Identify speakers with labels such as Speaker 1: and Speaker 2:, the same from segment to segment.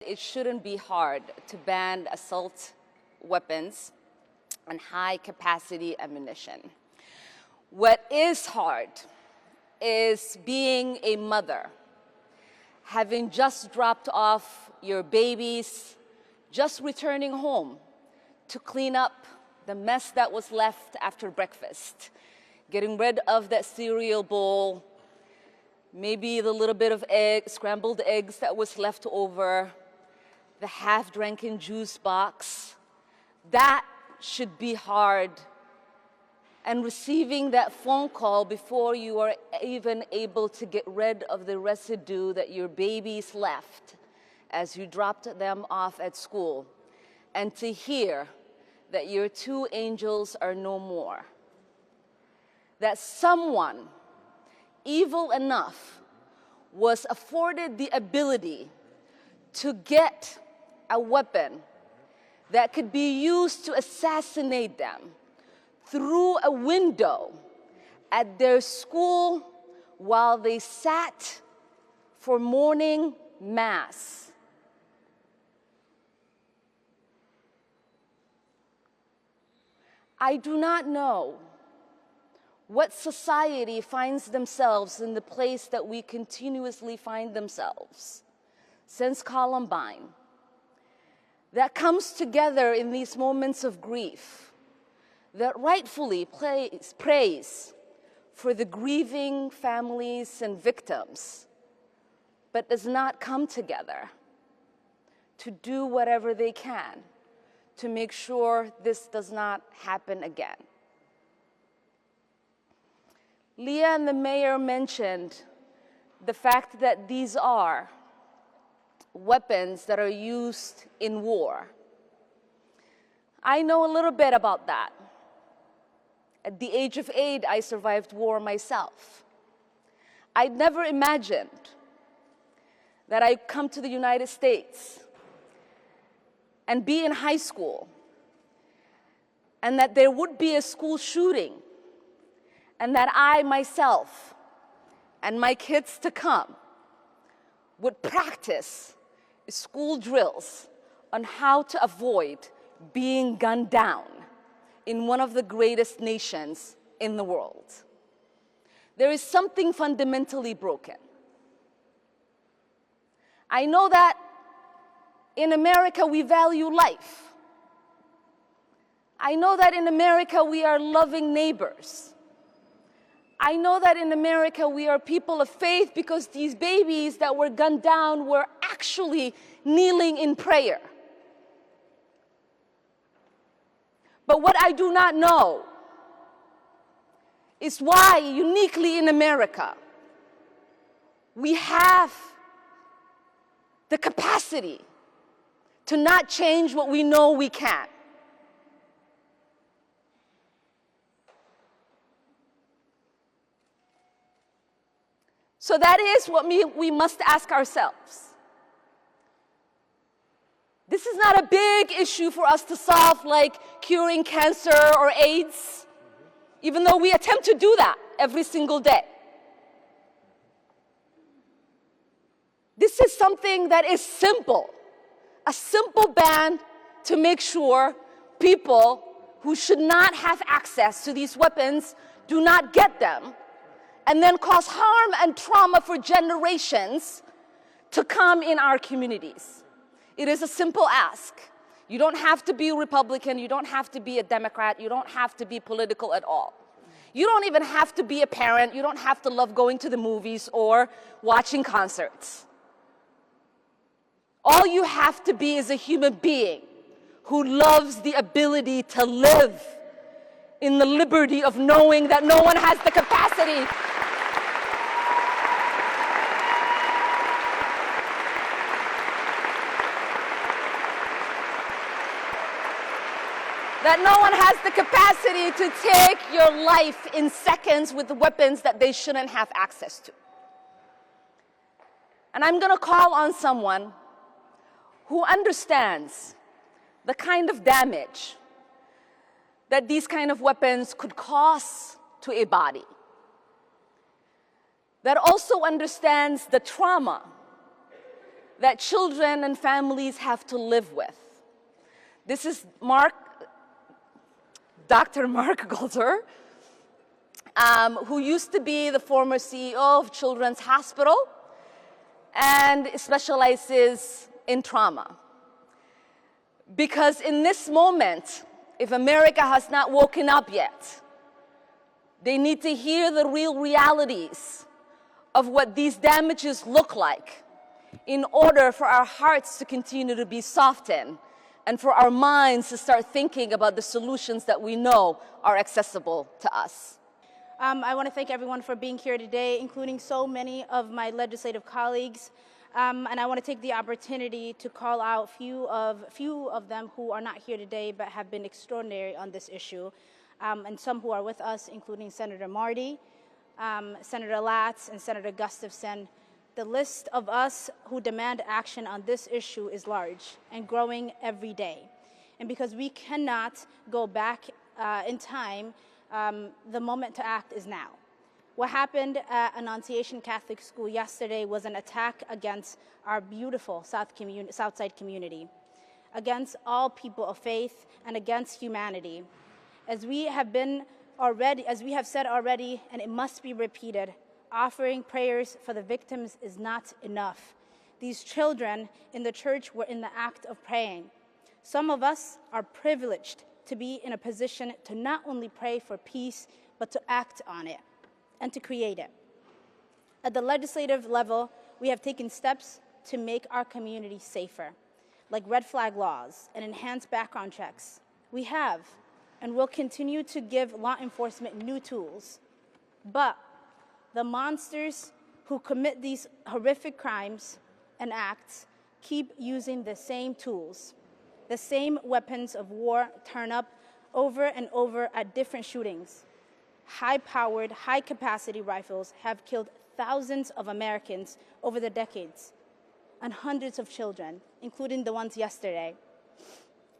Speaker 1: it shouldn't be hard to ban assault weapons and high-capacity ammunition. What is hard is being a mother, having just dropped off your babies, just returning home to clean up the mess that was left after breakfast, getting rid of that cereal bowl, maybe the little bit of scrambled eggs that was left over, the half-drinking juice box. That should be hard. And receiving that phone call before you are even able to get rid of the residue that your babies left as you dropped them off at school, and to hear that your two angels are no more. That someone evil enough was afforded the ability to get a weapon that could be used to assassinate them through a window at their school while they sat for morning mass. I do not know what society finds themselves in the place that we continuously find themselves since Columbine, that comes together in these moments of grief, that rightfully prays for the grieving families and victims, but does not come together to do whatever they can to make sure this does not happen again. Leah and the mayor mentioned the fact that these are weapons that are used in war. I know a little bit about that. At the age of 8, I survived war myself. I'd never imagined that I'd come to the United States and be in high school, and that there would be a school shooting, and that I myself and my kids to come would practice school drills on how to avoid being gunned down in one of the greatest nations in the world. There is something fundamentally broken. I know that in America we value life. I know that in America we are loving neighbors. I know that in America we are people of faith because these babies that were gunned down were actually kneeling in prayer. But what I do not know is why, uniquely in America, we have the capacity to not change what we know we can. So that is what we must ask ourselves. This is not a big issue for us to solve, like curing cancer or AIDS, even though we attempt to do that every single day. This is something that is simple, a simple ban to make sure people who should not have access to these weapons do not get them, and then cause harm and trauma for generations to come in our communities. It is a simple ask. You don't have to be a Republican, you don't have to be a Democrat, you don't have to be political at all. You don't even have to be a parent, you don't have to love going to the movies or watching concerts. All you have to be is a human being who loves the ability to live in the liberty of knowing that no one has the capacity that no one has the capacity to take your life in seconds with the weapons that they shouldn't have access to. And I'm going to call on someone who understands the kind of damage that these kind of weapons could cause to a body, that also understands the trauma that children and families have to live with. This is Dr. Mark Golder, who used to be the former CEO of Children's Hospital and specializes in trauma. Because in this moment, if America has not woken up yet, they need to hear the real realities of what these damages look like in order for our hearts to continue to be softened and for our minds to start thinking about the solutions that we know are accessible to us.
Speaker 2: I want to thank everyone for being here today, including so many of my legislative colleagues. And I want to take the opportunity to call out few of them who are not here today but have been extraordinary on this issue, and some who are with us, including Senator Marty, Senator Latz, and Senator Gustafson. The list of us who demand action on this issue is large and growing every day. And because we cannot go back in time, the moment to act is now. What happened at Annunciation Catholic School yesterday was an attack against our beautiful Southside community, against all people of faith, and against humanity. As we have said already, and it must be repeated, offering prayers for the victims is not enough. These children in the church were in the act of praying. Some of us are privileged to be in a position to not only pray for peace, but to act on it and to create it. At the legislative level, we have taken steps to make our community safer, like red flag laws and enhanced background checks. We have and will continue to give law enforcement new tools. But the monsters who commit these horrific crimes and acts keep using the same tools. The same weapons of war turn up over and over at different shootings. High-powered, high-capacity rifles have killed thousands of Americans over the decades, and hundreds of children, including the ones yesterday.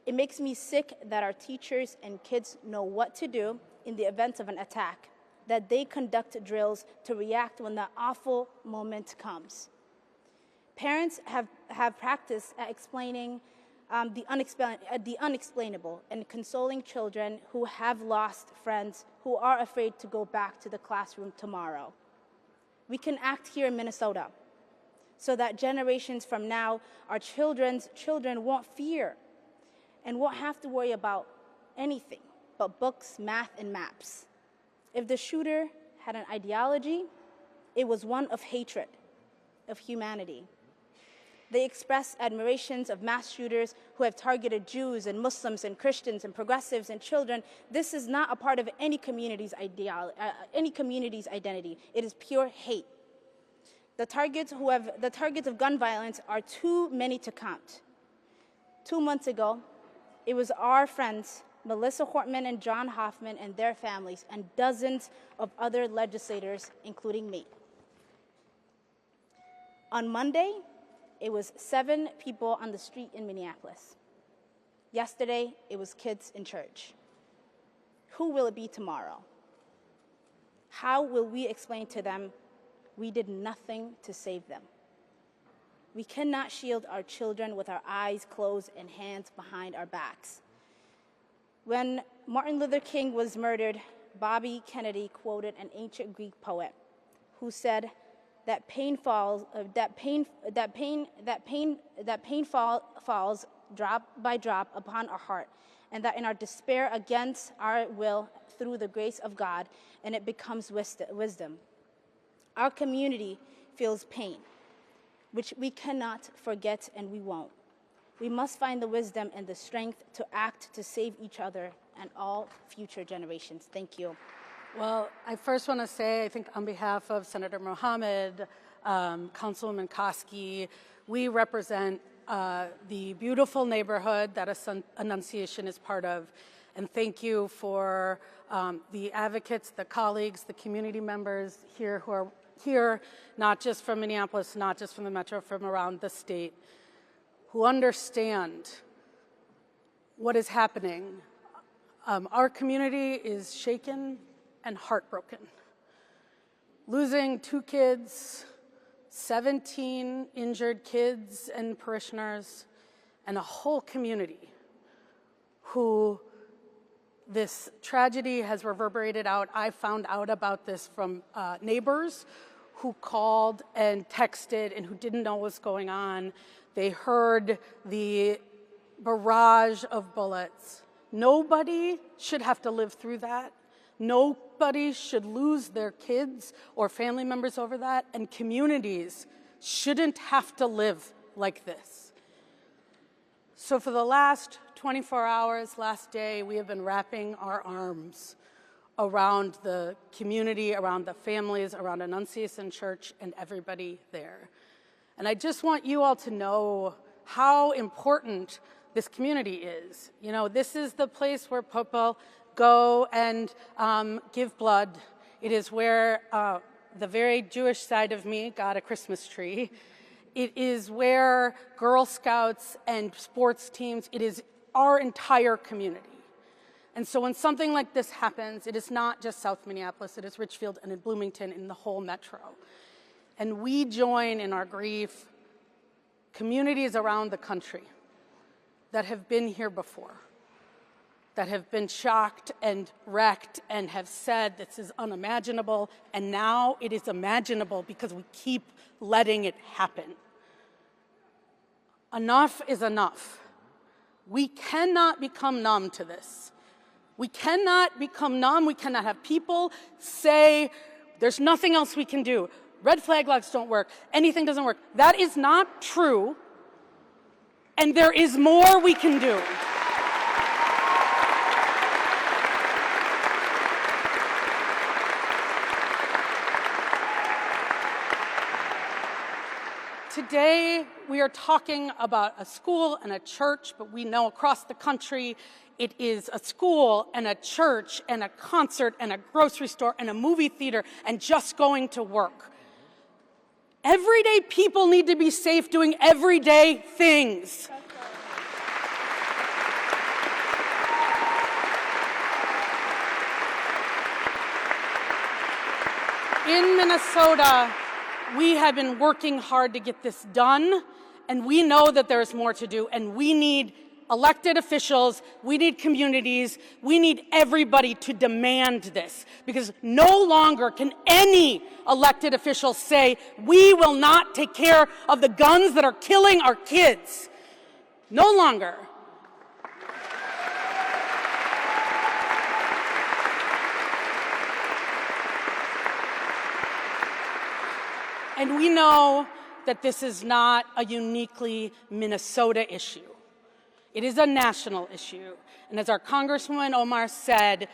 Speaker 2: It makes me sick that our teachers and kids know what to do in the event of an attack, that they conduct drills to react when that awful moment comes. Parents have practiced at explaining the unexplainable and consoling children who have lost friends who are afraid to go back to the classroom tomorrow. We can act here in Minnesota so that generations from now, our children's children won't fear and won't have to worry about anything but books, math, and maps. If the shooter had an ideology, it was one of hatred, of humanity. They express admirations of mass shooters who have targeted Jews and Muslims and Christians and progressives and children. This is not a part of any community's identity. It is pure hate. The targets of gun violence are too many to count. 2 months ago, it was our friends, Melissa Hortman and John Hoffman and their families, and dozens of other legislators, including me. On Monday, it was 7 people on the street in Minneapolis. Yesterday, it was kids in church. Who will it be tomorrow? How will we explain to them we did nothing to save them? We cannot shield our children with our eyes closed and hands behind our backs. When Martin Luther King was murdered, Bobby Kennedy quoted an ancient Greek poet who said that pain falls drop by drop upon our heart, and that in our despair against our will, through the grace of God, and it becomes wisdom. Our community feels pain, which we cannot forget, and we won't. We must find the wisdom and the strength to act to save each other and all future generations. Thank you.
Speaker 3: Well, I first want to say, I think on behalf of Senator Mohammed, Councilwoman Koski, we represent the beautiful neighborhood that Annunciation is part of. And thank you for the advocates, the colleagues, the community members here who are here, not just from Minneapolis, not just from the metro, from around the state, who understand what is happening. Our community is shaken and heartbroken. Losing 2 kids 17 injured kids and parishioners, and a whole community who this tragedy has reverberated out. I found out about this from neighbors who called and texted and who didn't know what was going on. They heard the barrage of bullets. Nobody should have to live through that. Nobody should lose their kids or family members over that, and communities shouldn't have to live like this. So for the last 24 hours, last day, we have been wrapping our arms around the community, around the families, around Annunciation Church, and everybody there. And I just want you all to know how important this community is. You know, this is the place where people go and give blood. It is where the very Jewish side of me got a Christmas tree. It is where Girl Scouts and sports teams, it is our entire community. And so when something like this happens, it is not just South Minneapolis, it is Richfield and in Bloomington and the whole metro. And we join in our grief communities around the country that have been here before, that have been shocked and wrecked and have said this is unimaginable, and now it is imaginable because we keep letting it happen. Enough is enough. We cannot become numb to this. We cannot become numb. We cannot have people say, there's nothing else we can do. Red flag laws don't work. Anything doesn't work. That is not true. And there is more we can do. Today, we are talking about a school and a church, but we know across the country it is a school and a church and a concert and a grocery store and a movie theater and just going to work. Everyday people need to be safe doing everyday things. In Minnesota, we have been working hard to get this done, and we know that there is more to do, and we need elected officials, we need communities, we need everybody to demand this, because no longer can any elected official say, we will not take care of the guns that are killing our kids. No longer. And we know that this is not a uniquely Minnesota issue. It is a national issue. And as our Congresswoman Omar said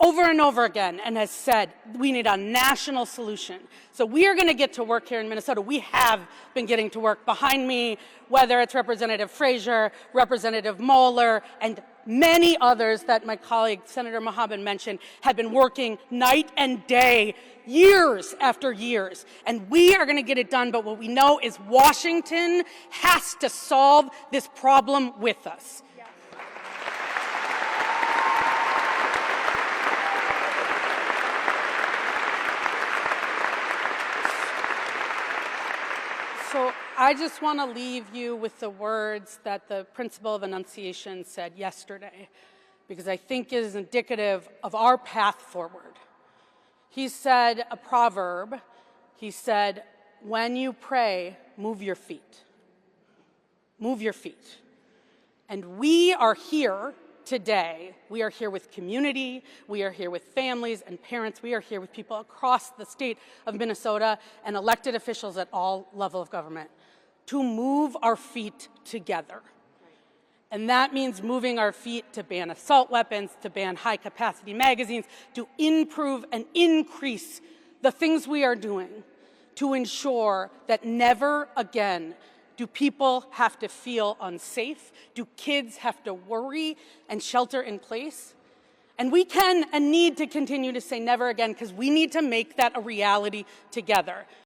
Speaker 3: over and over again and has said, we need a national solution. So we are going to get to work here in Minnesota. We have been getting to work. Behind me, whether it's Representative Frazier, Representative Moeller, and many others that my colleague Senator Mohammed mentioned, have been working night and day, years after years. And we are going to get it done, but what we know is Washington has to solve this problem with us. So I just want to leave you with the words that the principal of Annunciation said yesterday, because I think it is indicative of our path forward. He said a proverb. He said, when you pray, move your feet. Move your feet. And we are here today. We are here with community. We are here with families and parents. We are here with people across the state of Minnesota and elected officials at all levels of government to move our feet together. And that means moving our feet to ban assault weapons, to ban high-capacity magazines, to improve and increase the things we are doing to ensure that never again do people have to feel unsafe? Do kids have to worry and shelter in place? And we can and need to continue to say never again, because we need to make that a reality together.